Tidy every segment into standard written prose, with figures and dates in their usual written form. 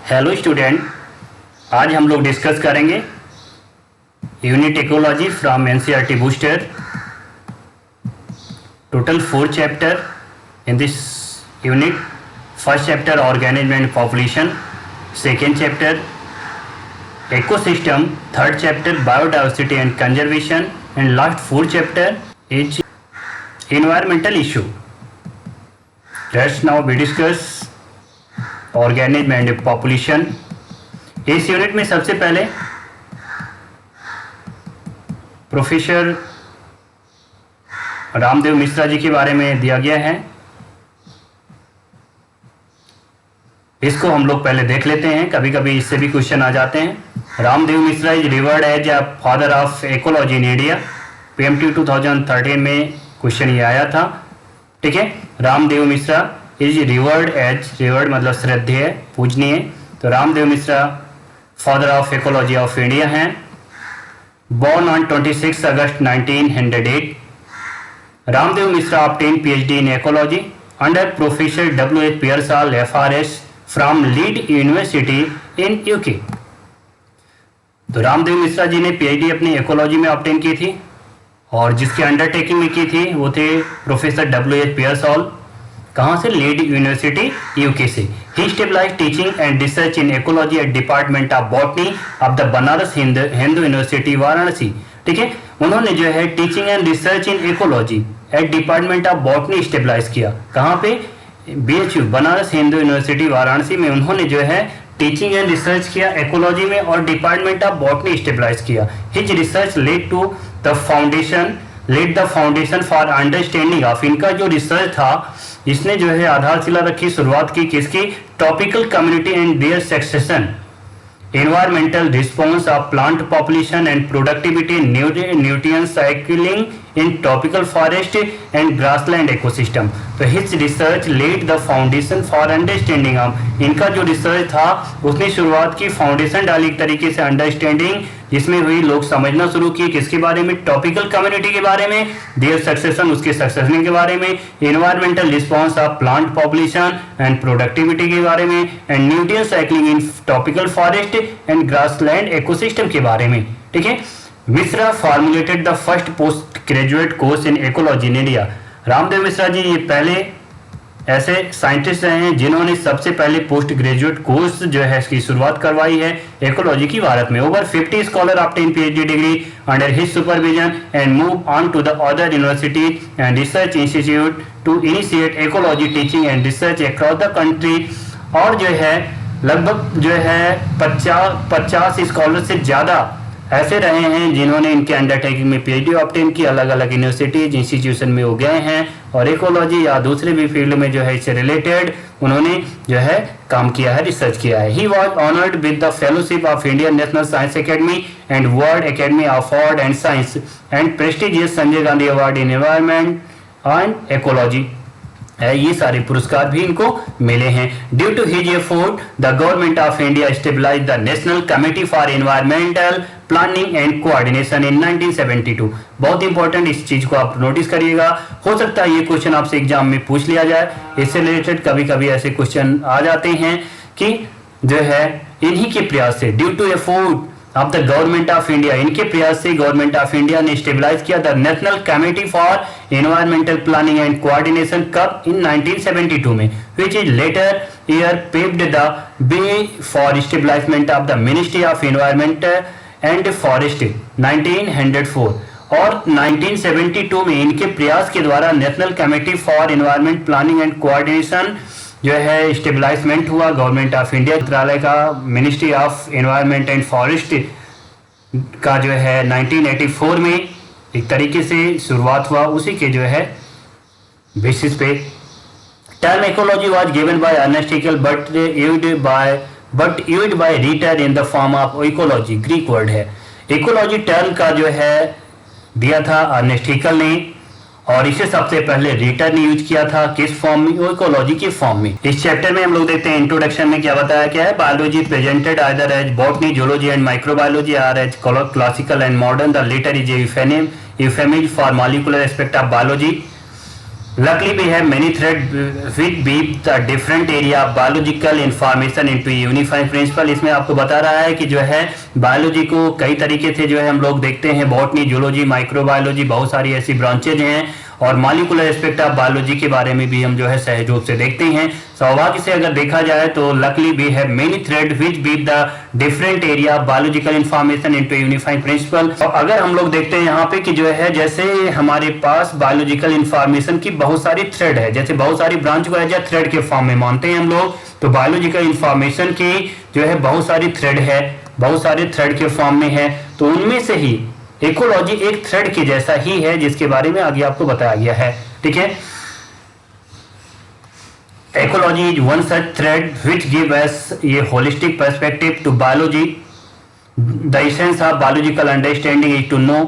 Hello student, आज हम लोग डिस्कस करेंगे unit ecology from NCERT booster. Total 4 chapter in this unit. First chapter organism and population, second chapter ecosystem, third chapter biodiversity and conservation and last 4th chapter is environmental issue. Let's now we discuss organism and population. इस unit में सबसे पहले professor Ramdev Mishra जी के बारे में दिया गया है। इसको हम लोग पहले देख लेते हैं, कभी कभी इससे भी क्वेश्चन आ जाते हैं। Ramdev Mishra is revered as a father of ecology in India. PMT 2013 में क्वेश्चन ये आया था, ठीक है। Ramdev Mishra is revered as, revered मतलब श्रद्धेय, पूजनीय। तो Ramdev Mishra father of ecology of India हैं। Born on 26 August 1908। Ramdev Mishra obtained PhD in ecology under Professor W.H. Pearsall FRS from Leeds University in UK। तो रामदेव मिश्रा जी ने PhD अपनी इकोलॉजी में ऑब्टेन की थी और जिसकी अंडरटेकिंग में की थी वो थे प्रोफेसर W.H. पेयरसॉल। कहाँ से? लीड यूनिवर्सिटी यूके से। He established teaching and research in ecology at department of botany of the Banaras Hindu university Varanasi, ठीक है। उन्होंने जो है teaching and research in ecology at department of botany established किया। कहाँ पे? BHU बनारस हिंदू यूनिवर्सिटी वाराणसी में उन्होंने जो है टीचिंग एंड रिसर्च किया इकोलॉजी में और डिपार्टमेंट ऑफ बॉटनी स्टेबलाइज किया। His research laid the foundation for understanding of, इनका जो रिसर्च था इसने जो है आधारशिला रखी, शुरुआत की किसकी? Topical community and their succession, environmental response of plant population and productivity, nutrient cycling in tropical forest and grassland ecosystem। तो his research laid the foundation for understanding of, इनका जो रिसर्च था उसने शुरुआत की, फाउंडेशन डाली एक तरीके से अंडरस्टैंडिंग, जिसमें हुई लोग समझना शुरू किए किसके बारे में? टॉपिकल कम्युनिटी के बारे में, देयर सक्सेशन उसके सक्सेशन के बारे में, environmental response of plant population and productivity के बारे में, and nutrient cycling in tropical forest and grassland ecosystem के बारे में, ठीक है। Mishra formulated the first postgraduate course in ecology in India. Ramdev Mishra ji ये पहले ऐसे साइंटिस्ट रहे हैं जिन्होंने सबसे पहले पोस्ट ग्रेजुएट कोर्स जो है इसकी शुरुआत करवाई है इकोलॉजी की भारत में। Over 50 scholar obtain PhD degree under his supervision and move on to the other university and research institute to initiate ecology teaching and research across the country. और जो है लगभग जो है 50 स्कॉलर से ज़्यादा ऐसे रहे हैं जिन्होंने इनके अंडरटेकिंग में PhD ऑब्टेन की, अलग अलग यूनिवर्सिटीज इंस्टीट्यूशन में वो गए हैं और इकोलॉजी या दूसरे भी फील्ड में जो है इससे रिलेटेड उन्होंने जो है काम किया है, रिसर्च किया है। He was honoured with the fellowship of Indian National Science Academy and World Academy of Art and Science and prestigious Sanjay Gandhi award in environment and ecology है। ये सारे पुरस्कार भी इनको मिले हैं। Due to his effort the government of India stabilise the National Committee for Environmental Planning and Coordination in 1972। बहुत important, इस चीज को आप नोटिस करिएगा। हो सकता है ये क्वेश्चन आपसे एग्जाम में पूछ लिया जाए, इससे रिलेटेड कभी कभी ऐसे क्वेश्चन आ जाते हैं कि जो है इन्हीं के प्रयास से, due to effort of the government of India, इनके प्रयास से गवर्नमेंट ऑफ इंडिया ने स्टेबलाइज किया the National Committee for Environmental Planning and Coordination. कब? इन 1972 में, which is later year paved the way for stabilisement of the Ministry of Environment and Forest 1904। और 1972 में इनके प्रयास के द्वारा National Committee for Environment Planning and Coordination जो है स्टेबलाइजमेंट हुआ। गवर्नमेंट ऑफ इंडिया मंत्रालय का ministry of environment and forest का जो है 1984 में एक तरीके से शुरुआत हुआ, उसी के जो है बेसिस पे term ecology was given by Ernst Haeckel but used by Reiter in the form of ecology, Greek word है। इकोलॉजी टर्म का जो है दिया था अर्नेस्ट हैकेल ने और इसे सबसे पहले रीटर ने यूज किया था, किस फॉर्म में? इकोलॉजी के फॉर्म में। इस चैप्टर में हम लोग देखते हैं इंट्रोडक्शन में क्या बताया क्या है। Biology presented either as botany, zoology and microbiology or as classical and modern. The latter is euphemism for molecular aspect of biology. Luckily, we have many threads which weave the different area of biological information into a unified principle. इसमें आपको बता रहा है कि जो है biology को कई तरीके से जो है हम लोग देखते हैं, बॉटनी, जूलॉजी, माइक्रोबायोलॉजी, बहुत सारी ऐसी ब्रांचेज हैं और मॉलिक्यूलर एस्पेक्ट ऑफ बायोलॉजी के बारे में भी हम जो है सहज रूप से देखते हैं। सौभाग्य से अगर देखा जाए तो luckily we have many thread which weave the different area of biological information into unified principle. और अगर हम लोग देखते हैं यहाँ पे कि जो है जैसे हमारे पास बायोलॉजिकल इंफॉर्मेशन की बहुत सारी थ्रेड है, जैसे बहुत सारी ब्रांच को एज ए थ्रेड के फॉर्म में मानते हैं हम लोग, तो बायोलॉजिकल इंफॉर्मेशन की जो है बहुत सारी थ्रेड है, बहुत सारे थ्रेड के फॉर्म में है। तो उनमें से ही इकोलॉजी एक थ्रेड के जैसा ही है जिसके बारे में आगे आपको बताया गया है। ठीक है, ecology is one such thread which gives us a holistic perspective to biology. The essence of biological understanding is to know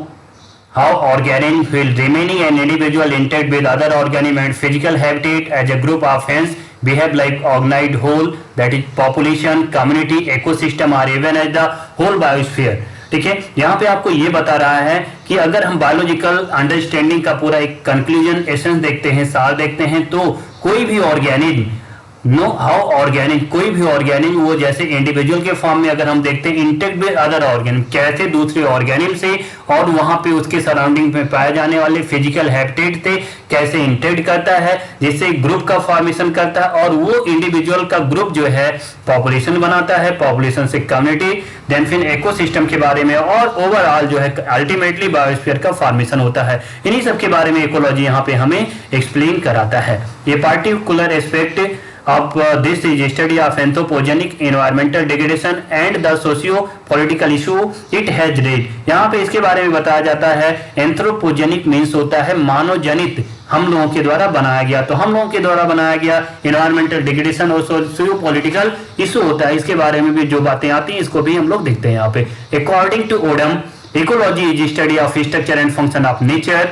how organisms will remaining an individual intact with other organisms and physical habitat as a group of hence behave like organized whole, that is population, community, ecosystem or even as the whole biosphere. ठीक है, यहाँ पे आपको ये बता रहा है कि अगर हम बायोलॉजिकल अंडरस्टैंडिंग का पूरा एक कंक्लूजन एसेंस देखते हैं, सार देखते हैं, तो कोई भी ऑर्गेनिज्म नो हाउ ऑर्गेनिक, कोई भी ऑर्गेनिज्म वो जैसे इंडिविजुअल के फॉर्म में अगर हम देखते हैं इंटेक्ट विद अदर ऑर्गेनिज्म, कैसे दूसरे ऑर्गेनिज्म से और वहां पे उसके सराउंडिंग में पाए जाने वाले फिजिकल हैबिटेट थे कैसे इंटेक्ट करता है, जिससे ग्रुप का फॉर्मेशन करता है और वो इंडिविजुअल का ग्रुप जो है पॉपुलेशन बनाता है, पॉपुलेशन से कम्युनिटी, देन फिर इकोसिस्टम के बारे में और ओवरऑल जो है अल्टीमेटली बायोस्फीयर का फॉर्मेशन होता है। इन्हीं सब के बारे में इकोलॉजी यहाँ पे हमें एक्सप्लेन कराता है। ये particular aspect of this is study of anthropogenic environmental degradation and the socio-political issue it has raised। यहाँ पे इसके बारे में बताया जाता है एंथ्रोपोजेनिक मीन्स होता है मानव जनित, हम लोगों के द्वारा बनाया गया, तो हम लोगों के द्वारा बनाया गया एनवायरमेंटल डिग्रेडेशन और सोशियो पॉलिटिकल इशू होता है। इसके बारे में भी जो बातें आती हैं इसको भी हम लोग देखते हैं यहाँ पे। According to Odum, ecology is study of structure and function of nature.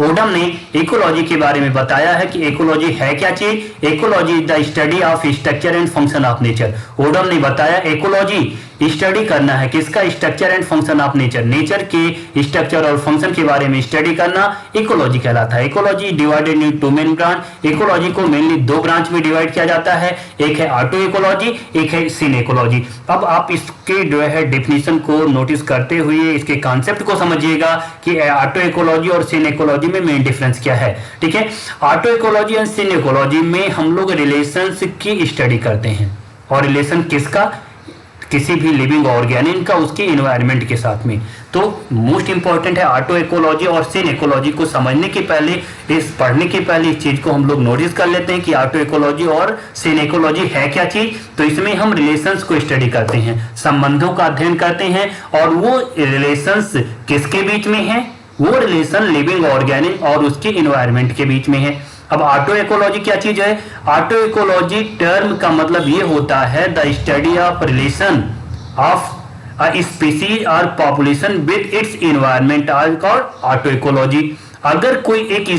Odum ने इकोलॉजी के बारे में बताया है कि इकोलॉजी है क्या चीज। Ecology is the study of structure and function of nature. Odum ने बताया इकोलॉजी स्टडी करना है किसका, structure and function of nature, nature के स्ट्रक्चर और फंक्शन के बारे में स्टडी करना इकोलॉजी कहलाता है। Ecology divided in two main branch, ecology को मेनली दो ब्रांच में डिवाइड किया जाता है, एक है ऑटो इकोलॉजी, एक है सिन इकोलॉजी। अब आप इसके जो है डेफिनेशन को नोटिस करते हुए इसके कॉन्सेप्ट को समझिएगा कि ऑटो इकोलॉजी और सिन इकोलॉजी में मेन डिफरेंस क्या है। ठीक है, ऑटो इकोलॉजी और सिन इकोलॉजी में हम लोग रिलेशंस की स्टडी करते हैं, और रिलेशन किसका, किसी भी लिविंग ऑर्गेनिज्म का उसके एनवायरनमेंट के साथ में। तो मोस्ट इंपॉर्टेंट है ऑटो इकोलॉजी और सिन इकोलॉजी को समझने के पहले, इस पढ़ने के पहले इस चीज को हम लोग नोटिस कर लेते हैं कि ऑटो इकोलॉजी और सिन इकोलॉजी है क्या चीज। तो इसमें हम रिलेशंस को स्टडी करते हैं, संबंधों का अध्ययन करते हैं, और वो रिलेशंस किसके बीच में है, वो रिलेशन लिविंग ऑर्गेनिज्म और उसके एनवायरनमेंट के बीच में है। अब ऑटो इकोलॉजी क्या चीज है, ऑटो इकोलॉजी टर्म का मतलब ये होता है the study of relation of a species और population with its environment are called autecology. अगर कोई एक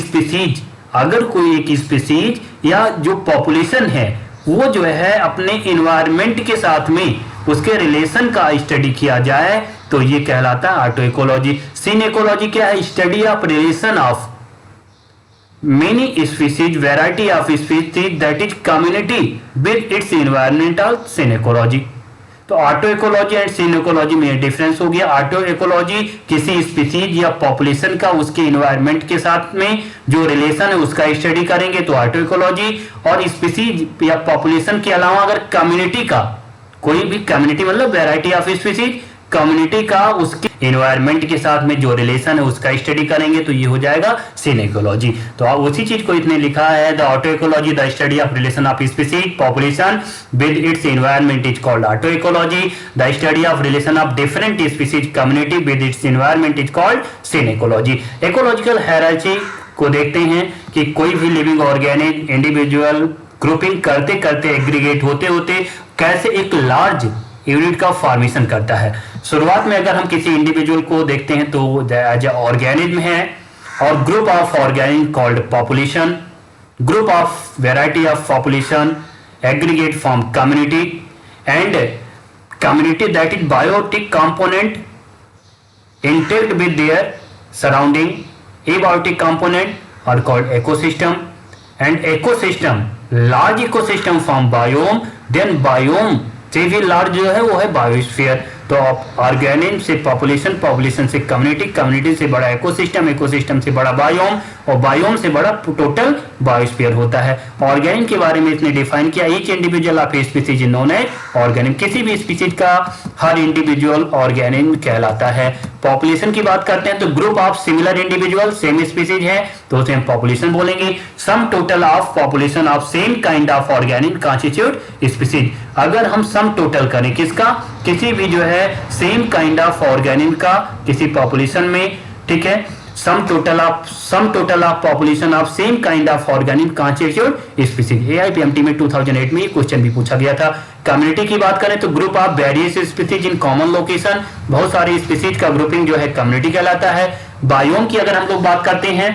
स्पीसीज या जो पॉपुलेशन है वो जो है अपने एनवायरनमेंट के साथ में उसके रिलेशन का स्टडी किया जाए तो ये कहलाता है ऑटो इकोलॉजी। सिन इकोलॉजी क्या है, study of relation of many species, variety of species that is community with its environmental synecology। तो auto ecology and syn ecology में डिफरेंस हो गया। ऑटो इकोलॉजी किसी स्पीसीज या पॉपुलेशन का उसके एनवायरनमेंट के साथ में जो रिलेशन है उसका स्टडी करेंगे तो ऑटो इकोलॉजी, और स्पीसीज या पॉपुलेशन के अलावा अगर कम्युनिटी का, कोई भी कम्युनिटी मतलब वैरायटी ऑफ स्पीसीज, कम्युनिटी का उसके एनवायरनमेंट के साथ में जो रिलेशन है उसका स्टडी करेंगे तो ये हो जाएगा सिन इकोलॉजी। तो आप उसी चीज को इतने लिखा है, the autecology the study of relation of species population with its environment is called autecology, the study of relation of different species community with its environment is called synecology. Ecological hierarchy को देखते हैं कि कोई भी living organism individual grouping करते करते aggregate होते होते कैसे एक लार्ज यूनिट का फॉर्मेशन करता है। शुरुआत में अगर हम किसी इंडिविजुअल को देखते हैं तो एज ऑर्गेनिज्म है, और group of organism called population, group of variety of population aggregate form community, and community that is biotic component intact with their surrounding, abiotic component are called ecosystem, and ecosystem large ecosystem form biome, then biome से भी large जो है वो है biosphere. तो organism से population, population से community, community से बड़ा इकोसिस्टम, इकोसिस्टम से बड़ा बायोम, और बायोम से बड़ा टोटल बायोस्फीयर होता है। ऑर्गेनिज्म के बारे में इसने डिफाइन किया, each individual of species known as organism. किसी भी स्पीसीज का हर इंडिविजुअल ऑर्गेनिज्म कहलाता है। पॉपुलेशन की बात करते हैं तो group of similar individual, same species है तो उसे हम पॉपुलेशन बोलेंगे। Sum total of population of same kind of organism constitute species. अगर हम सम टोटल करें किसका, किसी भी जो है सेम काइंड ऑफ ऑर्गेनिज्म का किसी पॉपुलेशन में, ठीक है, sum total of population of same kind of organism constitute species. AIPMT में 2008 में ये क्वेश्चन भी पूछा गया था। कम्युनिटी की बात करें तो group of various species in common location, बहुत सारी स्पीसीज का ग्रुपिंग जो है कम्युनिटी कहलाता है। बायोम की अगर हम लोग बात करते हैं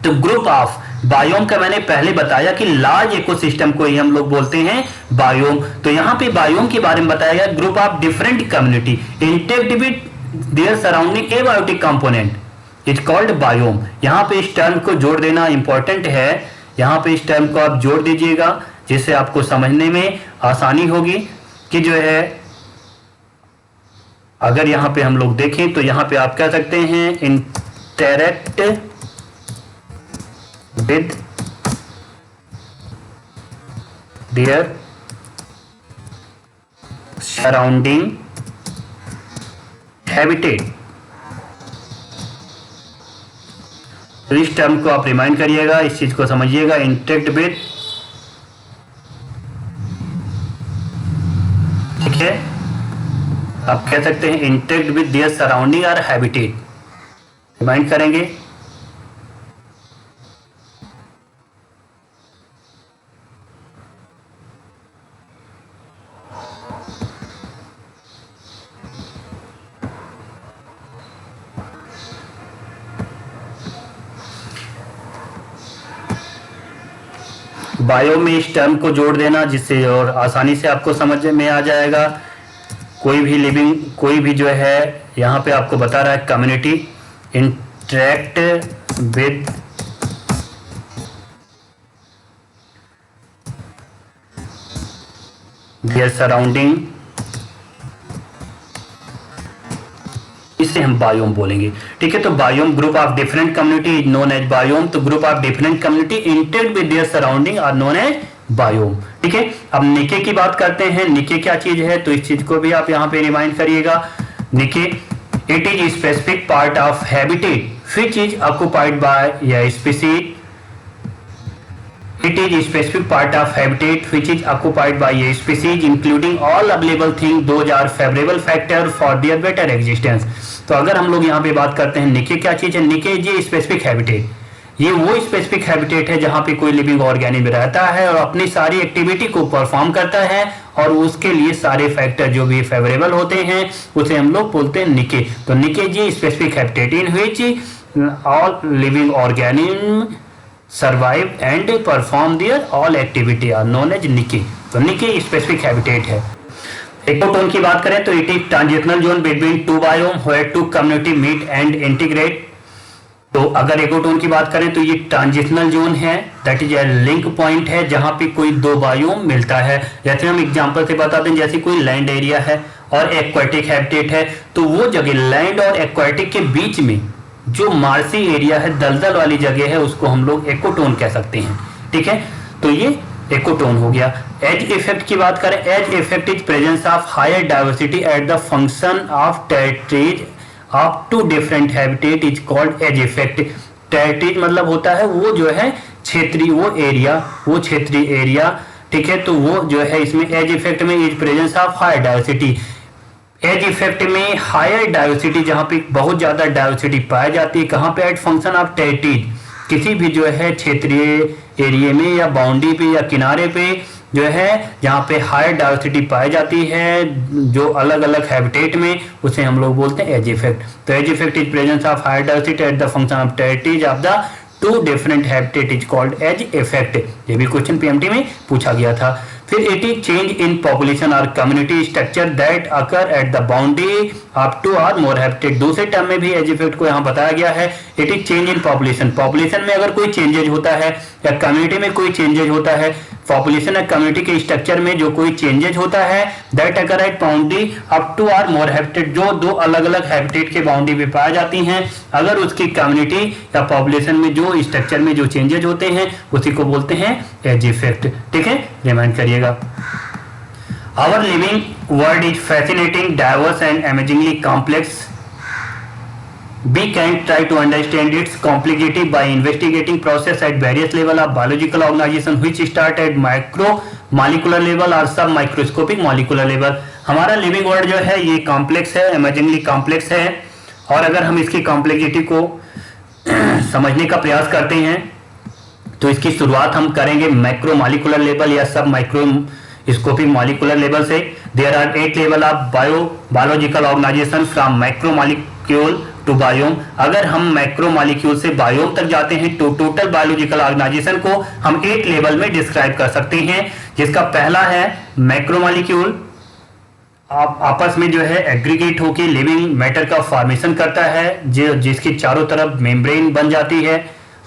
तो ग्रुप ऑफ बायोम का मैंने पहले बताया कि लार्ज इकोसिस्टम को ही हम लोग बोलते हैं बायोम। तो यहां पे बायोम के बारे में बताया गया group of different community intact with their surrounding abiotic component is called biome. यहां पे इस टर्म को जोड़ देना इंपॉर्टेंट है, यहां पे इस टर्म को आप जोड़ दीजिएगा जिससे आपको समझने में आसानी होगी कि जो है अगर यहां पे हम लोग देखें तो यहां पे आप कह सकते हैं interact with their surrounding habitat। तो इस टर्म को आप रिमाइंड करिएगा, इस चीज को समझिएगा, इंटरेक्ट विद, ठीक है, आप कह सकते हैं इंटरेक्ट विद देयर सराउंडिंग और हैबिटेट, रिमाइंड करेंगे। बायो में इस टर्म को जोड़ देना जिससे और आसानी से आपको समझ में आ जाएगा। कोई भी लिविंग, कोई भी जो है यहाँ पे आपको बता रहा है community interact with their surrounding, इसे हम बायोम बोलेंगे, ठीक है। तो biome group of different community is known as biome. तो group of different community interact with their surrounding are known as biome, ठीक है। अब निके की बात करते हैं, निके क्या चीज है तो इस चीज को भी आप यहाँ पे रिमाइंड करिएगा। निके it is specific part of habitat which is occupied by या species. It is a specific part of habitat which is occupied by a species including all available things, those are favorable factor for their better existence। तो अगर हम लोग यहाँ पे बात करते हैं निके क्या चीज है, निके ये स्पेसिफिक हैबिटेट, ये वो स्पेसिफिक हैबिटेट है जहाँ पे कोई लिविंग ऑर्गेनिज्म रहता है और अपनी सारी एक्टिविटी को परफॉर्म करता है और उसके लिए सारे फैक्टर जो भी फेवरेबल होते हैं उसे हम लोग बोलते हैं निके। तो निके जी specific habitat in which all living organism survive and perform their all activity are known as niche. तो निके स्पेसिफिक हैबिटेट है। इकोटोन की बात करें तो it is transitional zone between two biome where two community meet and integrate. तो अगर ecotone की बात करें तो ये ट्रांजिशनल जोन है, that is a link point है जहां पे कोई दो बायोम मिलता है। जैसे हम एग्जांपल से बता दें, जैसे कोई लैंड एरिया है और एक्वाटिक हैबिटेट है, तो वो जगह लैंड और एक्वाटिक के बीच में जो मार्सी एरिया है, दलदल वाली जगह है, उसको हम लोग इकोटोन कह सकते हैं, ठीक है। तो ये इकोटोन हो गया। एज इफेक्ट की बात करें, edge effect is presence of higher diversity at the function of territories of two different habitat is called edge effect. Territories मतलब होता है वो जो है क्षेत्रीय, वो एरिया, वो क्षेत्रीय एरिया, ठीक है। तो वो जो है इसमें एज इफेक्ट में is presence of higher diversity. Edge effect में हायर डाइवर्सिटी, जहां पे बहुत ज्यादा डाइवर्सिटी पाई जाती है, कहां पे, एट फंक्शन ऑफ टेरिटरीज, किसी भी जो है क्षेत्रीय एरिया में या बाउंड्री पे या किनारे पे जो है जहां पे हायर डाइवर्सिटी पाई जाती है जो अलग अलग हैबिटेट में, उसे हम लोग बोलते हैं एज इफेक्ट। तो edge effect is presence of higher diversity at the function of territories of the two different habitat is called edge effect. ये भी क्वेश्चन पीएमटी में पूछा गया था। फिर it is change in population और community structure that occur at the boundary up to और more habitat. दूसरे टर्म में भी एज इफेक्ट को यहाँ बताया गया है। It is change in population, population में अगर कोई चेंजेज होता है या कम्युनिटी में कोई चेंजेज होता है, पॉपुलेशन या कम्युनिटी के स्ट्रक्चर में जो कोई चेंजेज होता है that occur at boundary up to और मोर हैबिटेट, जो दो अलग अलग हैबिटेट के बाउंड्री पे पाई जाती हैं, अगर उसकी कम्युनिटी या पॉपुलेशन में जो स्ट्रक्चर में जो चेंजेज होते हैं उसी को बोलते हैं एज इफेक्ट। ठीक है, रिमाइंड करिएगा। Our living world is fascinating, diverse and amazingly complex. We can try to understand its complexity by investigating process at various level of biological organization which start at micro molecular level और सब microscopic molecular level। हमारा living world जो है ये complex है, amazingly complex है, और अगर हम इसकी कॉम्प्लेक्सिटी को समझने का प्रयास करते हैं तो इसकी शुरुआत हम करेंगे माइक्रो मॉलिक्यूलर लेवल या सब माइक्रोस्कोपिक मॉलिक्यूलर लेवल से। There are 8 level of biological organisation from micro molecule to biome. अगर हम माइक्रो मॉलिक्यूल से बायोम तक जाते हैं तो टोटल बायोलॉजिकल ऑर्गेनाइजेशन को हम 8 लेवल में डिस्क्राइब कर सकते हैं, जिसका पहला है माइक्रो मॉलिक्यूल आपस में जो है एग्रीगेट होकर लिविंग मैटर का फॉर्मेशन करता है, जिसके चारों तरफ मेम्ब्रेन बन जाती है।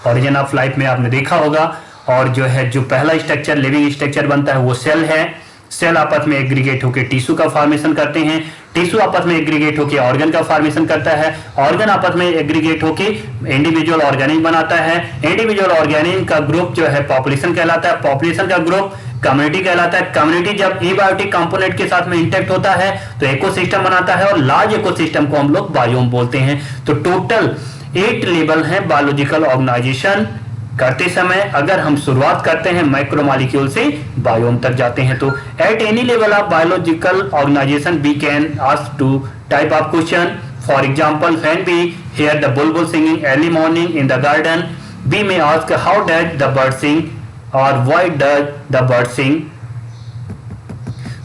ओरिजिन ऑफ लाइफ में आपने देखा होगा। और जो है जो पहला स्ट्रक्चर लिविंग स्ट्रक्चर बनता है वो सेल है। सेल आपस में एग्रीगेट होकर टिश्यू का फॉर्मेशन करते हैं, टिश्यू आपस में एग्रीगेट होकर ऑर्गन का फॉर्मेशन करता है, ऑर्गन आपस में एग्रीगेट होकर इंडिविजुअल ऑर्गेनिज्म बनाता है, इंडिविजुअल ऑर्गेनिज्म का ग्रुप जो है पॉपुलेशन कहलाता है, पॉपुलेशन का ग्रुप कम्युनिटी कहलाता है, कम्युनिटी जब एबायोटिक कंपोनेंट के साथ में इंटैक्ट होता है तो इकोसिस्टम बनाता है, और लार्ज इकोसिस्टम को हम लोग बायोम बोलते हैं। तो टोटल 8 लेवल है बायोलॉजिकल ऑर्गेनाइजेशन करते समय। अगर हम शुरुआत करते हैं माइक्रोमॉलिक्यूल से बायोम तक जाते हैं तो at any level of biological organization we can ask two type of question. For example, when we hear the bulbul singing early morning in the garden, we may ask how does the bird sing और why does the bird sing.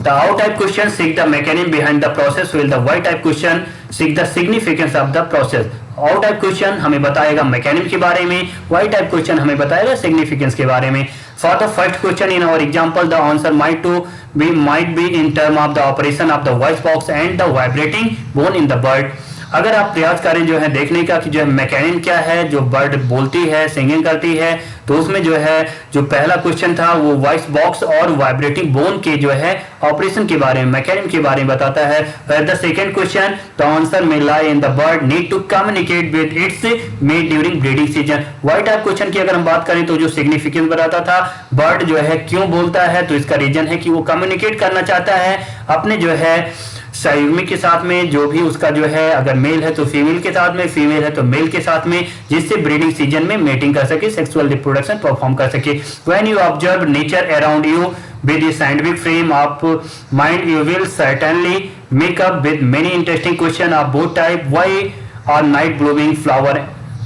The how type question seek the mechanism behind the process, while the why type question seek the significance of the process। how type question हमें बताएगा mechanism के बारे में, why type question हमें बताएगा significance के बारे में। For the first question in our example, the answer might be in term of the operation of the voice box and the vibrating bone in the bird। अगर आप प्रयास करें जो है देखने का कि जो है मैकेनिज्म क्या है, जो बर्ड बोलती है, सिंगिंग करती है, तो उसमें जो है जो पहला क्वेश्चन था वो वॉइस बॉक्स और वाइब्रेटिंग बोन के जो है ऑपरेशन के बारे में, मैकेनिज्म के बारे में बताता है। The second question, the answer may lie in the bird need to communicate with its mate during breeding season. Why type question की अगर हम बात करें तो जो सिग्निफिकेंस बताता था बर्ड जो है क्यों बोलता है, तो इसका रीजन है कि वो कम्युनिकेट करना चाहता है अपने जो है सहयोगी के साथ में, जो भी उसका जो है अगर मेल है तो फीमेल के साथ में, फीमेल है तो मेल के साथ में, जिससे ब्रीडिंग सीजन में मेटिंग कर सके, सेक्सुअल रिप्रोडक्शन परफॉर्म कर सके। When you observe nature around you with a scientific frame of mind, you will certainly make up with many interesting questions of both type. Why are night blooming flower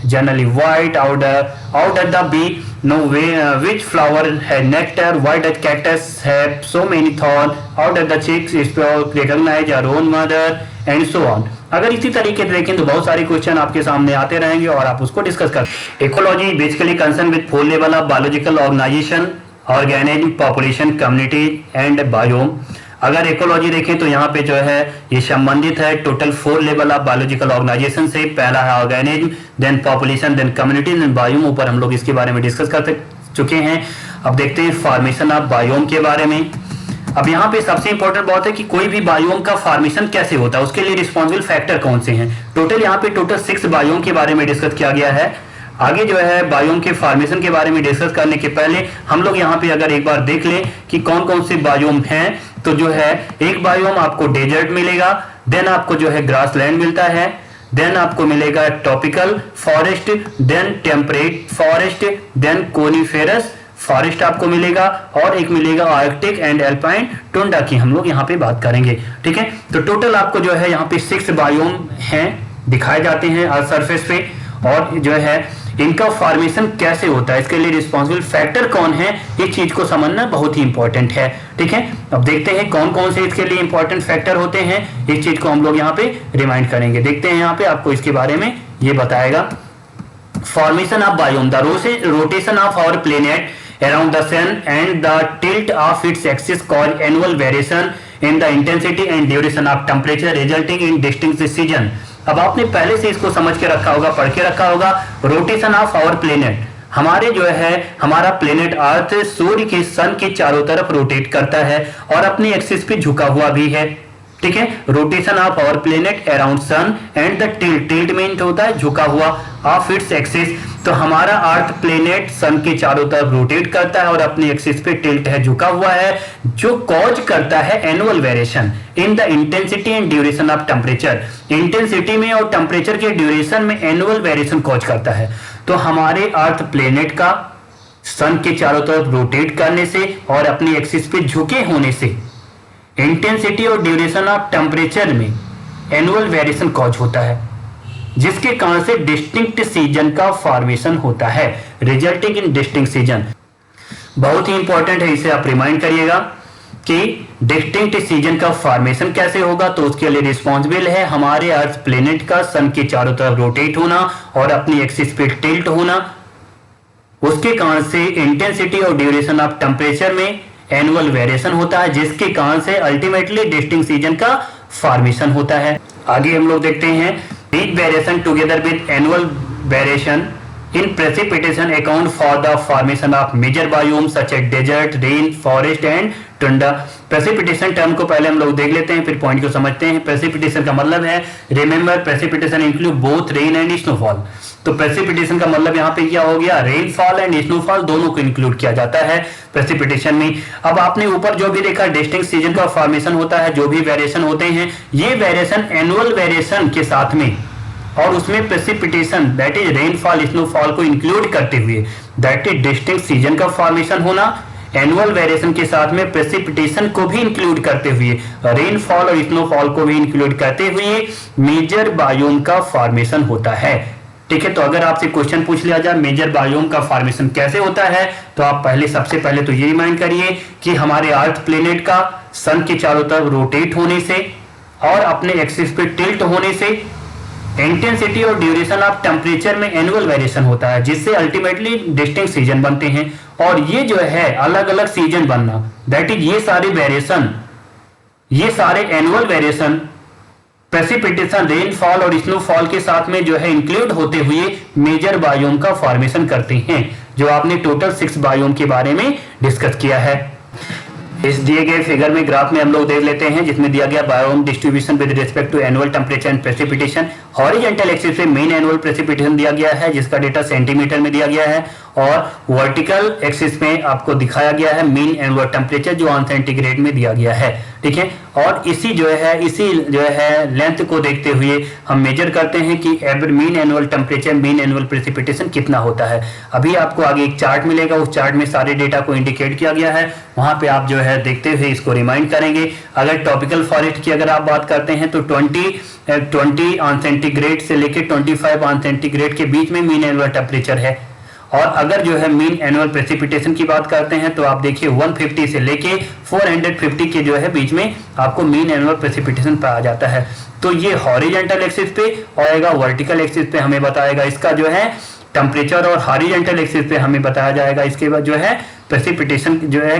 generally white? How does the bee know which flower has nectar? Why does cactus have so many thorns? How does the chicks recognize their own mother? And so on। अगर इसी तरीके से देखें तो बहुत सारे question आपके सामने आते रहेंगे और आप उसको डिस्कस कर। Ecology basically concern with 4 level of biological organisation, organism, population, community and biome. अगर इकोलॉजी देखें तो यहाँ पे जो है ये संबंधित है total 4 level of biological organisation से। पहला है organism, then population, then community, then biome. ऊपर हम लोग इसके बारे में डिस्कस कर चुके हैं। अब देखते हैं फॉर्मेशन ऑफ बायोम के बारे में। अब यहाँ पे सबसे इंपॉर्टेंट बात है कि कोई भी बायोम का फॉर्मेशन कैसे होता है, उसके लिए रिस्पॉन्सिबल फैक्टर कौन से हैं। टोटल यहाँ पे टोटल 6 बायोम के बारे में डिस्कस किया गया है। आगे जो है बायोम के फॉर्मेशन के बारे में डिस्कस करने के पहले हम लोग यहाँ पे अगर एक बार देख लें कि कौन कौन से बायोम हैं, तो जो है एक बायोम आपको डेजर्ट मिलेगा, देन आपको जो है ग्रासलैंड मिलता है, देन आपको मिलेगा tropical forest, then temperate forest, then coniferous forest आपको मिलेगा, और एक मिलेगा आर्कटिक एंड एल्पाइन टुंडा की हम लोग यहाँ पे बात करेंगे। ठीक है, तो टोटल आपको जो है यहाँ पे 6 बायोम हैं दिखाए जाते हैं अर्थ सरफेस पे, और जो है इनका फॉर्मेशन कैसे होता है, इसके लिए रिस्पॉन्सिबल फैक्टर कौन है, इस चीज को समझना बहुत ही इंपॉर्टेंट है। ठीक है, अब देखते हैं कौन कौन से इसके लिए इंपॉर्टेंट फैक्टर होते हैं, इस चीज को हम लोग यहाँ पे रिमाइंड करेंगे। देखते हैं यहाँ पे आपको इसके बारे में ये बताएगा। Formation of biome, the rotation of our planet around the sun and the tilt of its axis cause annual variation in the intensity and duration of temperature resulting in distinct season। अब आपने पहले से इसको समझ के रखा होगा, पढ़ के रखा होगा। रोटेशन ऑफ आवर प्लेनेट, हमारे जो है हमारा प्लेनेट अर्थ सूर्य के सन के चारों तरफ रोटेट करता है और अपनी एक्सिस पे झुका हुआ भी है, ठीक है। Rotation of our planet around sun and the tilt, tilt mean होता है झुका हुआ, ऑफ इट्स एक्सिस, तो हमारा अर्थ प्लेनेट सन के चारों तरफ रोटेट करता है और अपनी एक्सिस पे टिल्ट है, झुका हुआ है, जो कॉज करता है annual variation in the intensity and duration of temperature. Intensity में और टेम्परेचर के ड्यूरेशन में एनुअल वेरिएशन कॉज करता है। तो हमारे अर्थ प्लेनेट का सन के चारों तरफ रोटेट करने से और अपनी एक्सिस पे झुके होने से इंटेंसिटी और ड्यूरेशन ऑफ टेम्परेचर में एनुअल वेरिएशन कॉज होता है, जिसके कारण से डिस्टिंक्ट सीजन का फॉर्मेशन होता है, रिजल्टिंग इन डिस्टिंक्ट सीजन। बहुत ही इंपॉर्टेंट है, इसे आप रिमाइंड करिएगा कि डिस्टिंक्ट सीजन का फॉर्मेशन कैसे होगा। तो उसके लिए रिस्पॉन्सिबल है हमारे अर्थ प्लेनेट का सन के चारों तरफ रोटेट होना और अपनी एक्सिस पे टिल्ट होना। उसके कारण से इंटेंसिटी और ड्यूरेशन ऑफ टेम्परेचर में एनुअल वेरिएशन होता है, जिसके कारण से अल्टीमेटली डिस्टिंक्ट सीजन का फॉर्मेशन होता है। आगे हम लोग देखते हैं, these variation together with annual variation in precipitation account for the formation of major biomes such as desert, rain, forest and tundra। Precipitation term को पहले हम लोग देख लेते हैं, फिर पॉइंट को समझते हैं। प्रेसिपिटेशन का मतलब है, remember precipitation include both rain and snowfall. तो प्रेसिपिटेशन का मतलब यहाँ पे क्या हो गया, रेनफॉल एंड स्नोफॉल दोनों को इंक्लूड किया जाता है प्रेसिपिटेशन में। अब आपने ऊपर जो भी देखा डिस्टिंक्ट सीजन का फॉर्मेशन होता है, जो भी वेरिएशन होते हैं, ये वेरिएशन एनुअल वेरिएशन के साथ में और उसमें precipitation that is rainfall snowfall को इंक्लूड करते हुए, दैट इज डिस्टिंक्ट सीजन का फॉर्मेशन होना, एनुअल वेरिएशन के साथ में प्रेसिपिटेशन को भी इंक्लूड करते हुए, रेनफॉल और स्नोफॉल को भी इंक्लूड करते हुए मेजर बायोम का फॉर्मेशन होता है, ठीक है। तो अगर आपसे क्वेश्चन पूछ लिया जाए मेजर बायोम का फॉर्मेशन कैसे होता है, तो आप पहले सबसे पहले तो ये रिमाइंड करिए कि हमारे अर्थ प्लेनेट का सन के चारों तरफ रोटेट होने से और अपने एक्सिस पे टिल्ट होने से इंटेंसिटी और ड्यूरेशन ऑफ टेम्परेचर में एनुअल वेरिएशन होता है, जिससे अल्टीमेटली डिस्टिंक्ट सीजन बनते हैं। और ये जो है अलग अलग सीजन बनना, दैट इज ये सारे वेरिएशन, ये सारे एनुअल वेरिएशन प्रेसिपिटेशन, रेनफॉल और स्नोफॉल के साथ में जो है इंक्लूड होते हुए मेजर बायोम का फॉर्मेशन करते हैं, जो आपने टोटल 6 बायोम के बारे में डिस्कस किया है। इस दिए गए फिगर में ग्राफ में हम लोग देख लेते हैं, जिसमें दिया गया biome distribution with respect to annual temperature and precipitation. Horizontal axis पे मीन एनुअल प्रेसिपिटेशन दिया गया है, जिसका डेटा सेंटीमीटर में दिया गया है, और वर्टिकल एक्सिस में आपको दिखाया गया है मीन एनुअल टेम्परेचर, जो ऑन सेंटीग्रेड में दिया गया है, ठीक है। और इसी जो है लेंथ को देखते हुए हम मेजर करते हैं कि mean annual temperature, mean annual precipitation कितना होता है। अभी आपको आगे एक चार्ट मिलेगा, उस चार्ट में सारे डेटा को इंडिकेट किया गया है, वहां पे आप जो है देखते हुए इसको रिमाइंड करेंगे। अगर टॉपिकल फॉरेस्ट की अगर आप बात करते हैं तो 20 ऑन सेंटीग्रेड से लेकर 25 ऑन सेंटीग्रेड के बीच में मीन एनुअल टेम्परेचर है। और अगर जो है मीन एनुअल प्रेसिपिटेशन की बात करते हैं तो आप देखिए 150 से लेके 450 के जो है बीच में आपको मीन एनुअल प्रेसिपिटेशन पाया जाता है। तो ये हॉरिजॉन्टल एक्सिस पे आएगा, वर्टिकल एक्सिस पे हमें बताएगा इसका जो है टेम्परेचर, और हॉरिजॉन्टल एक्सिस पे हमें बताया जाएगा इसके बाद जो है प्रेसिपिटेशन जो है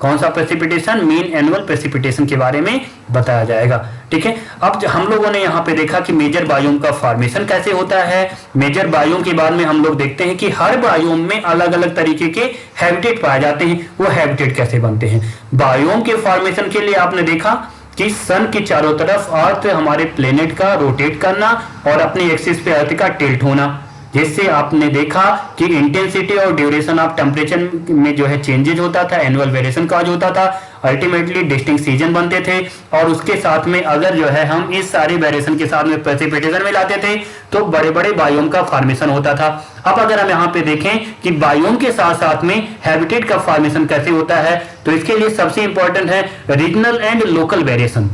कौन सा प्रेसिपिटेशन, मीन एनुअल प्रेसिपिटेशन के बारे में बताया जाएगा, ठीक है। अब हम लोगों ने यहाँ पे देखा कि मेजर बायोम का फॉर्मेशन कैसे होता है। मेजर बायोम के बाद में हम लोग देखते हैं कि हर बायोम में अलग अलग तरीके के हैबिटेट पाए जाते हैं, वो हैबिटेट कैसे बनते हैं। बायोम के फॉर्मेशन के लिए आपने देखा कि सन के चारों तरफ अर्थ हमारे प्लेनेट का रोटेट करना और अपनी एक्सिस पे अर्थ का टिल्ट होना, जिससे आपने देखा कि इंटेंसिटी और ड्यूरेशन ऑफ टेम्परेचर में जो है चेंजेज होता था, एनुअल वेरिएशन काज होता था, अल्टीमेटली डिस्टिंक्ट सीजन बनते थे। और उसके साथ में अगर जो है हम इस सारे वेरिएशन के साथ में प्रेसिपिटेशन मिलाते थे तो बड़े बड़े बायोम का फॉर्मेशन होता था। अब अगर हम यहाँ पे देखें कि बायोम के साथ साथ में हैबिटेट का फॉर्मेशन कैसे होता है, तो इसके लिए सबसे इंपॉर्टेंट है regional and local variation.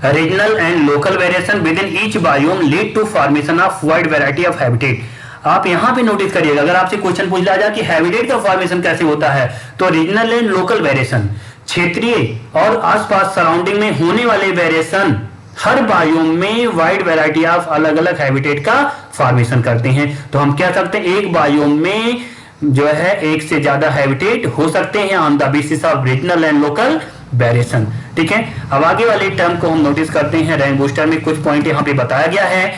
Regional and local variation within each biome lead to formation of wide variety of habitat। आप यहाँ पे नोटिस करिएगा, अगर आपसे क्वेश्चन पूछ लिया जाए कि हैबिटेट का फॉर्मेशन कैसे होता है, तो रीजनल एंड लोकल वेरिएशन, क्षेत्रीय और आसपास सराउंडिंग में होने वाले वेरिएशन हर बायोम में वाइड वैरायटी ऑफ अलग अलग हैबिटेट का फॉर्मेशन करते हैं। तो हम कह सकते हैं एक बायोम में जो है एक से ज्यादा हैबिटेट हो सकते हैं on the basis of regional and local variation. ठीक है, अब आगे वाले टर्म को हम नोटिस करते हैं। रेन बूस्टर में कुछ पॉइंट यहाँ पे बताया गया है।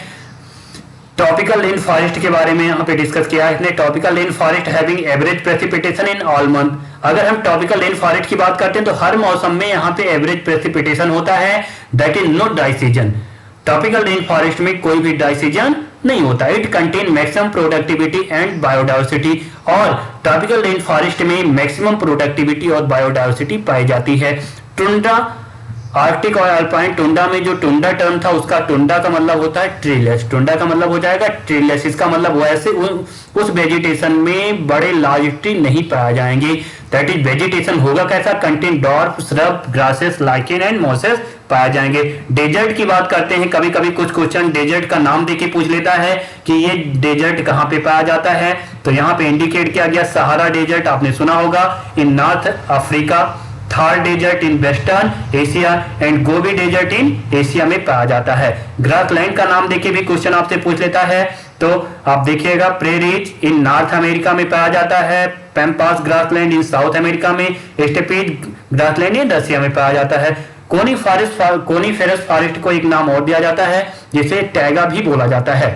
ट्रॉपिकल रेन फॉरेस्ट के बारे में यहाँ पे डिस्कस किया है इसने। Tropical rain forest having average precipitation in all month. अगर हम ट्रॉपिकल रेन फॉरेस्ट की बात करते हैं तो हर मौसम में यहाँ पे एवरेज प्रेसिपिटेशन होता है, that is not dry season. Tropical rain forest में कोई भी ड्राई सीजन नहीं होता। It contain maximum productivity and biodiversity, और ट्रॉपिकल रेन फॉरेस्ट में मैक्सिमम प्रोडक्टिविटी और बायोडाइवर्सिटी पाई जाती है। टुंड्रा, आर्कटिक और अल्पाइन टुंड्रा में जो टुंड्रा टर्म था उसका टुंड्रा का मतलब होता है ट्रीलेस। टुंड्रा का मतलब हो जाएगा ट्रीलेस। इसका मतलब वैसे उस वेजिटेशन में बड़े लार्ज ट्री नहीं पाए जाएंगे। दैट इज वेजिटेशन होगा कैसा, contain dwarf, shrub, grasses, lichen and mosses पाए जाएंगे। डेजर्ट की बात करते हैं, कभी कभी कुछ क्वेश्चन डेजर्ट का नाम देके पूछ लेता है कि ये डेजर्ट कहाँ पे पाया जाता है। तो यहाँ पे इंडिकेट किया गया सहारा डेजर्ट, आपने सुना होगा, in north Africa. Thar desert in western Asia and Gobi desert in Asia में पाया जाता है। ग्रासलैंड का नाम देके भी क्वेश्चन आपसे पूछ लेता है, तो आप देखिएगा प्रेरीज इन नॉर्थ अमेरिका में पाया जाता है, पैम्पास ग्रासलैंड इन साउथ अमेरिका में, स्टेपीज ग्रासलैंड इन रशिया में पाया जाता है। कोनीफेरस फॉरेस्ट को एक नाम और दिया जाता है जिसे टैगा भी बोला जाता है।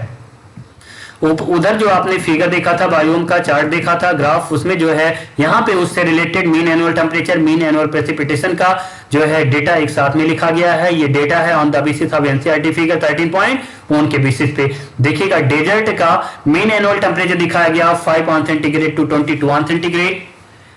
उधर जो आपने फिगर देखा था, बायोम का चार्ट देखा था, ग्राफ, उसमें जो है यहाँ पे उससे related mean annual temperature, mean annual precipitation का जो है डेटा एक साथ में लिखा गया है। ये डेटा है on the basis of NCERT figure 13.1 के बेसिस पे। देखिएगा डेजर्ट का मीन एनुअल टेम्परेचर दिखाया गया 5 on centigrade to 22 on centigrade.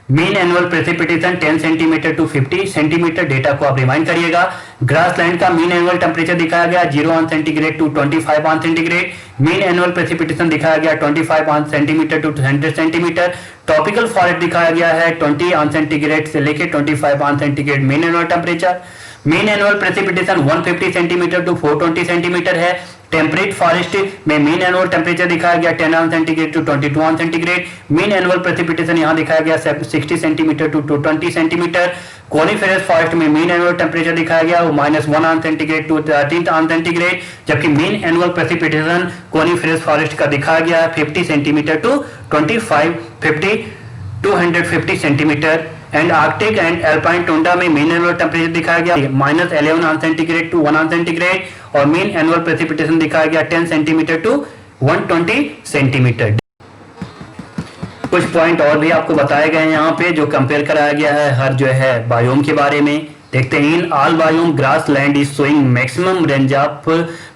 Mean annual precipitation 10 centimetre to 50 centimetre. Data को आप रिमाइंड करिएगा। ग्रासलैंड का मीन एनुअल टेम्परेचर दिखाया गया 0 on centigrade to 25 on centigrade. Mean annual precipitation दिखाया गया 25 on centimetre to 100 centimetre. Tropical forest दिखाया गया है 20 ऑन सेंटीग्रेड से लेके 25 on centigrade mean annual temperature. Mean annual precipitation 150 centimetre to 420 centimetre है। टेम्परेट फॉरेस्ट में मीन एनुअल टेम्परेचर दिखाया गया 10 on centigrade to 22 on centigrade. Mean annual precipitation यहाँ दिखाया गया 60 centimetre to 220 centimetre. Coniferous forest में मीन एनुअल टेम्परेचर दिखाया गया -1 on centigrade to 13 on centigrade, जबकि mean annual precipitation coniferous forest का दिखाया गया 50 centimetre to 250 centimetre. And arctic and alpine tundra में मीन एनुअल टेम्परेचर दिखाया गया -11 on centigrade to 1 on centigrade, और मीन एनुअल प्रेसिपिटेशन दिखाया गया 10 सेंटीमीटर टू 120 सेंटीमीटर। कुछ पॉइंट और भी आपको बताए गए हैं यहाँ पे जो कंपेयर कराया गया है हर जो है बायोम के बारे में। देखते हैं, in all biome grass land is showing maximum range of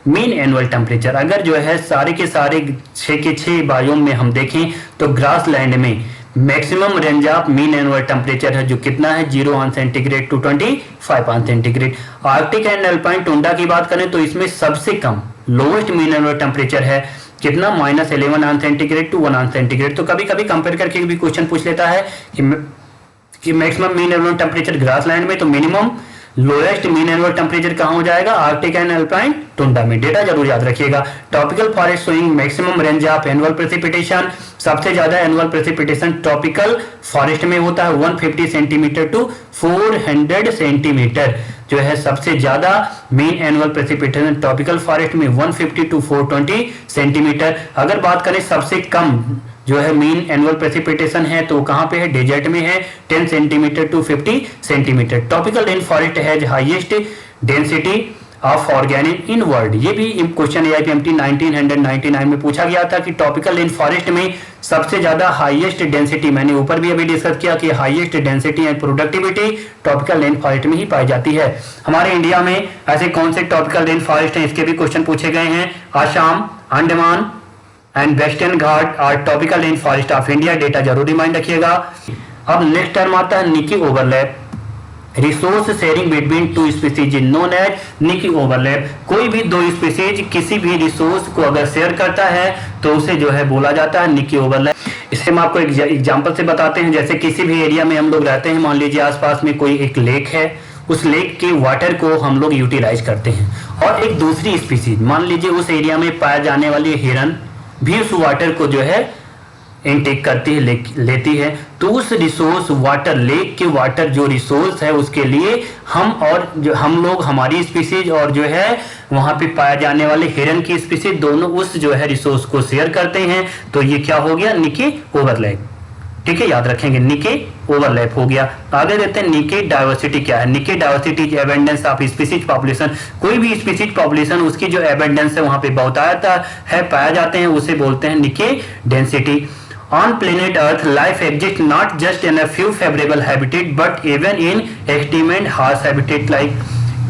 mean annual temperature. अगर जो है सारे के सारे 6 के 6 बायोम में हम देखें तो ग्रास लैंड में maximum range of mean annual temperature है जो कितना है 0 on centigrade to 25 on centigrade. Arctic and alpine tundra की बात करें तो इसमें सबसे कम लोएस्ट मीन एनुअल टेम्परेचर है कितना -11 on centigrade to 1 on centigrade. तो कभी कभी कंपेयर करके भी क्वेश्चन पूछ लेता है कि maximum mean annual temperature grass land में, तो minimum lowest mean annual temperature कहां हो जाएगा, आर्कटिक एंड अल्पाइन टुंड्रा में। डेटा जरूर याद रखिएगा। Tropical forest showing maximum range of annual precipitation, सबसे ज्यादा एनुअल प्रेसिपिटेशन ट्रॉपिकल फॉरेस्ट में होता है 150 सेंटीमीटर टू 400 सेंटीमीटर जो है सबसे ज्यादा mean annual precipitation tropical forest में 150 टू 420 सेंटीमीटर। अगर बात करें सबसे कम जो है मीन एनुअल प्रेसिपिटेशन है तो कहां पे है, डेजर्ट में है 10 centimetre to 50 centimetre. Tropical rain forest has highest density of organic in world. ये भी क्वेश्चन AIPMT 1999 में पूछा गया था कि ट्रॉपिकल रेन फॉरेस्ट में सबसे ज्यादा हाईएस्ट डेंसिटी, मैंने ऊपर भी अभी डिस्कस किया कि highest density and productivity tropical rain forest में ही पाई जाती है। हमारे इंडिया में ऐसे कौन से ट्रॉपिकल रेन फॉरेस्ट हैं, इसके भी क्वेश्चन पूछे गए हैं। आसाम, अंडमान एंड वेस्टर्न घाट are tropical rain forest of India. Data जरूर रिमाइंड रखिएगा। अब नेक्स्ट टर्म आता है niche overlap. Resource sharing between two species is known as niche overlap. कोई भी दो स्पीसीज किसी भी रिसोर्स को अगर शेयर करता है तो उसे जो है बोला जाता है निकी ओवरलैप। इससे हम आपको एग्जांपल से बताते हैं। जैसे किसी भी एरिया में हम लोग रहते हैं, मान लीजिए आसपास में कोई एक लेक है, उस लेक के वाटर को हम लोग यूटिलाइज करते हैं, और एक दूसरी स्पीसीज मान लीजिए उस एरिया में पाए जाने वाली हिरन भी उस वाटर को जो है इनटेक करती है, लेती है। तो उस रिसोर्स वाटर, लेक के वाटर जो रिसोर्स है उसके लिए हम और जो हम लोग, हमारी स्पीसीज और जो है वहां पे पाए जाने वाले हिरन की स्पीसीज, दोनों उस जो है रिसोर्स को शेयर करते हैं। तो ये क्या हो गया, निकी ओवरलैप। ठीक है, याद रखेंगे निके ओवरलैप हो गया। आगे देखते हैं निके डाइवर्सिटी क्या है। निके diversity is abundance of species population, कोई भी स्पीसीज पॉपुलेशन उसकी जो एबंडेंस है वहां पे बहुतायत है पाया जाते हैं, उसे बोलते हैं निके density. On planet Earth, life exists not just in a few favorable habitat, but even in extreme and harsh habitat like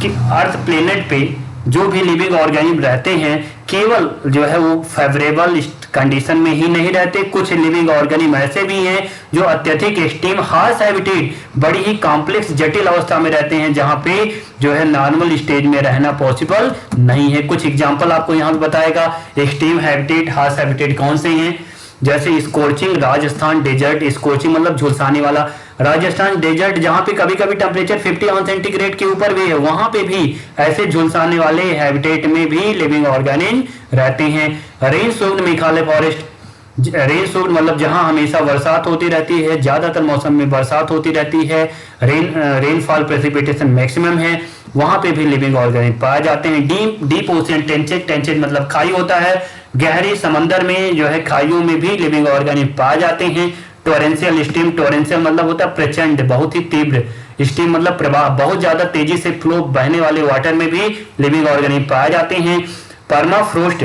कि अर्थ प्लेनेट पे जो भी लिविंग ऑर्गेनिज्म रहते हैं केवल जो है वो फेवरेबल कंडीशन में ही नहीं रहते, कुछ लिविंग ऑर्गेनिज्म ऐसे भी हैं जो अत्यधिक एक्सट्रीम हार्श हैबिटेट बड़ी ही कॉम्प्लेक्स जटिल अवस्था में रहते हैं जहां पे जो है नॉर्मल स्टेज में रहना पॉसिबल नहीं है। कुछ एग्जांपल आपको यहाँ बताएगा एक्सट्रीम हैबिटेट हार्श हैबिटेट कौन से हैं, जैसे स्कोर्चिंग राजस्थान डेजर्ट, स्कोर्चिंग मतलब झुलसाने वाला राजस्थान डेजर्ट जहां पे कभी कभी टेम्परेचर 50 सेंटीग्रेड के ऊपर भी है, वहां पे भी ऐसे झुलसाने वाले हैबिटेट में भी लिविंग ऑर्गेनिज्म रहते हैं। Rain soaked Meghalaya forest, rain soaked मतलब जहां हमेशा बरसात होती रहती है, ज्यादातर मौसम में बरसात होती रहती है, रेनफॉल प्रेसिपिटेशन मैक्सिमम है, वहां पे भी लिविंग ऑर्गेनिज्म पाए जाते हैं। डीप ओशियन टेंचेड, टेंचेड मतलब खाई होता है, गहरी समंदर में जो है खाइयों में भी लिविंग ऑर्गेनिज्म पाए जाते हैं। टोरेंशियल स्ट्रीम, टोरेंशियल मतलब होता है प्रचंड बहुत ही तीव्र, स्ट्रीम मतलब प्रवाह बहुत ज्यादा तेजी से फ्लो बहने वाले वाटर में भी लिविंग ऑर्गेनिज्म पाए जाते हैं। परमाफ्रोस्ट,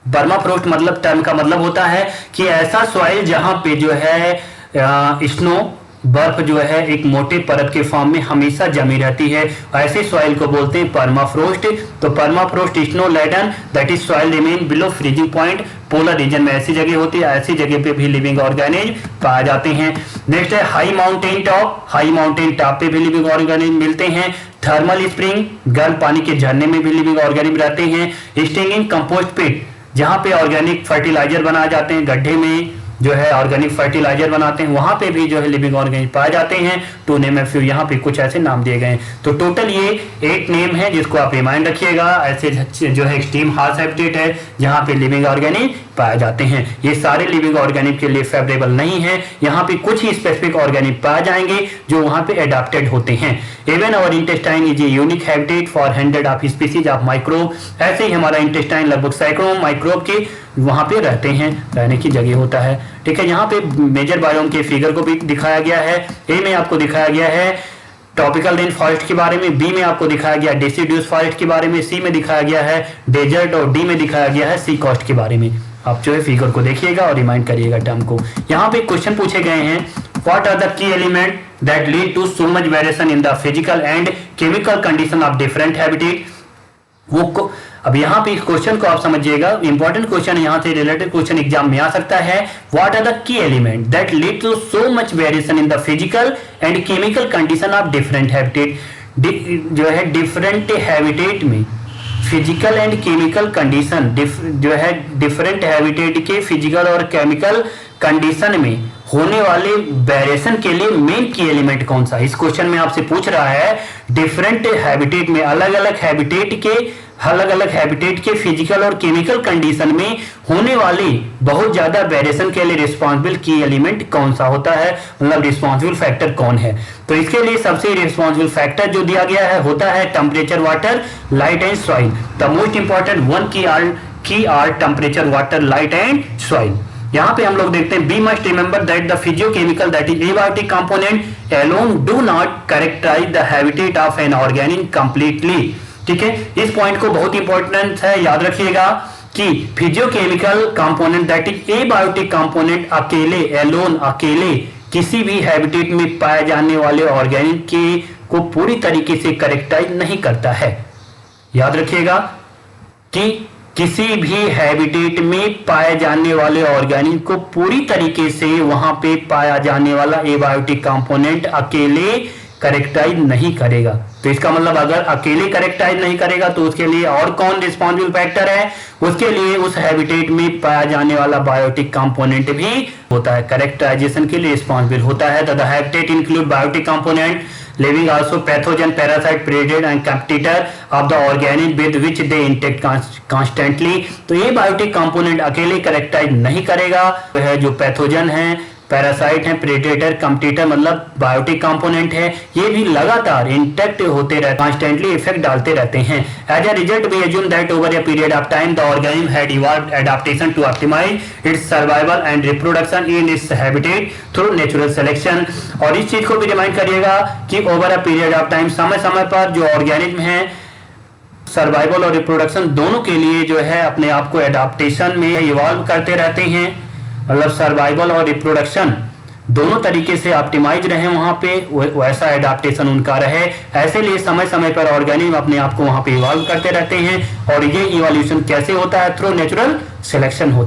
परमाफ्रोस्ट मतलब टर्म का मतलब होता है कि ऐसा सॉइल जहां पे जो है स्नो बर्फ जो है एक मोटे परत के फॉर्म में हमेशा जमी रहती है, ऐसे सॉइल को बोलते हैं परमाफ्रोस्ट। तो permafrost snow laden that is soil remain below freezing point, polar region में ऐसी जगह होती है, ऐसी जगह पे भी लिविंग ऑर्गेनिज्म पाए जाते हैं। नेक्स्ट है high mountain top, high mountain top पे भी लिविंग ऑर्गेनिज्म मिलते हैं। थर्मल स्प्रिंग, गर्म पानी के झरने में भी लिविंग ऑर्गेनिज्म रहते हैं। स्टिंगिंग कंपोस्ट पिट, जहां पे ऑर्गेनिक फर्टिलाइजर बनाए जाते हैं, गड्ढे में जो है ऑर्गेनिक फर्टिलाइजर बनाते हैं, वहां पे भी जो है लिविंग ऑर्गेनिज्म पाए जाते हैं। टू नेम फ्यू, यहाँ पे कुछ ऐसे नाम दिए गए हैं। तो टोटल ये 8 नेम है जिसको आप रिमाइंड रखिएगा, ऐसे जो है एक्सट्रीम हार्श हैबिटेट है जहां पे लिविंग ऑर्गेनिज्म पाए जाते हैं। ये सारे लिविंग ऑर्गेनिज्म के लिए फेवरेबल नहीं है, यहाँ पे कुछ ही स्पेसिफिक ऑर्गेनिज्म पाए जाएंगे जो वहां पे एडाप्टेड होते हैं। इवन और intestine is a unique habitat for 100 of species of microbe, ऐसे ही हमारा इंटेस्टाइन लगभग सैकड़ों माइक्रोब के वहां पे रहते हैं, रहने की जगह होता है। ठीक है, यहाँ पे मेजर बायोम के फिगर को भी दिखाया गया है। ए में आपको दिखाया गया है ट्रॉपिकल रेन फॉरेस्ट के बारे में, बी में आपको दिखाया गया डेसिड्यूस फॉरेस्ट के बारे में, सी में दिखाया गया है डेजर्ट और डी में दिखाया गया है सी कोस्ट के बारे में। आप जो है फिगर को देखिएगा और रिमाइंड करिएगा टर्म को। यहाँ पे क्वेश्चन पूछे गए हैं, what are the key element that lead to so much variation in the physical and chemical condition of different habitat. वो अब यहाँ पे इस क्वेश्चन को आप समझिएगा, इंपॉर्टेंट क्वेश्चन, यहाँ से रिलेटेड क्वेश्चन एग्जाम में आ सकता है। What are the key element that lead to so much variation in the physical and chemical condition of different habitat. जो है डिफरेंट हैबिटेट में फिजिकल एंड केमिकल कंडीशन जो है डिफरेंट हैबिटेट के फिजिकल और केमिकल कंडीशन में होने वाले वेरिएशन के लिए मेन की एलिमेंट कौन सा। इस क्वेश्चन में आपसे पूछ रहा है डिफरेंट हैबिटेट में अलग अलग हैबिटेट के फिजिकल और केमिकल कंडीशन में होने वाली बहुत ज्यादा वेरिएशन के लिए रिस्पॉन्सिबल की एलिमेंट कौन सा होता है, मतलब रिस्पॉन्सिबल फैक्टर कौन है। तो इसके लिए सबसे रिस्पॉन्सिबल फैक्टर जो दिया गया है होता है temperature, water, light and soil. The most important one key are temperature, water, light and soil. यहाँ पे हम लोग देखते हैं be must remember that the physiochemical that is abiotic component alone do not characterize the habitat of an organism completely. ठीक है, इस point को बहुत इंपॉर्टेंट है, याद रखिएगा कि physiochemical component that is abiotic component अकेले एलोन अकेले किसी भी हैबिटेट में पाए जाने वाले ऑर्गेनिज्म के को पूरी तरीके से कैरेक्टराइज नहीं करता है। याद रखिएगा कि किसी भी हैबिटेट में पाए जाने वाले ऑर्गेनिज्म को पूरी तरीके से वहां पे पाया जाने वाला एबायोटिक कंपोनेंट अकेले कैरेक्टराइज नहीं करेगा। तो इसका मतलब अगर अकेले कैरेक्टराइज नहीं करेगा तो उसके लिए और कौन रिस्पॉन्सिबल फैक्टर है, उसके लिए उस हैबिटेट में पाया जाने वाला बायोटिक कंपोनेंट भी होता है, कैरेक्टराइजेशन के लिए रिस्पॉन्सिबल होता है। The habitat include biotic component living also pathogen, parasite, predator and competitor of the organism with which they interact constantly। तो ये बायोटिक कंपोनेंट अकेले कैरेक्टराइज नहीं करेगा, है जो पैथोजन है, पैरासाइट हैं, प्रेडेटर, कंपटीटर मतलब बायोटिक कंपोनेंट है, ये भी लगातार इंटैक्ट होते रहते, कॉन्स्टेंटली इफेक्ट डालते रहते हैं। As a result we assume that over a period of time the organism had evolved adaptation to optimise its survival and reproduction in its habitat through natural selection. और इस चीज को भी रिमाइंड करिएगा कि over a period of time, समय समय पर जो ऑर्गेनिज्म है सर्वाइवल और रिप्रोडक्शन दोनों के लिए जो है अपने आप को एडाप्टेशन में इवॉल्व करते रहते हैं, मतलब सर्वाइवल और रिप्रोडक्शन दोनों तरीके से ऑप्टिमाइज रहे वहां पे, वैसा एडाप्टेशन उनका रहे, ऐसे लिए समय समय पर ऑर्गेनिज्म अपने आप को वहां पे इवॉल्व करते रहते हैं। और ये इवोल्यूशन कैसे होता है? थ्रू नेचुरल सिलेक्शन होता है।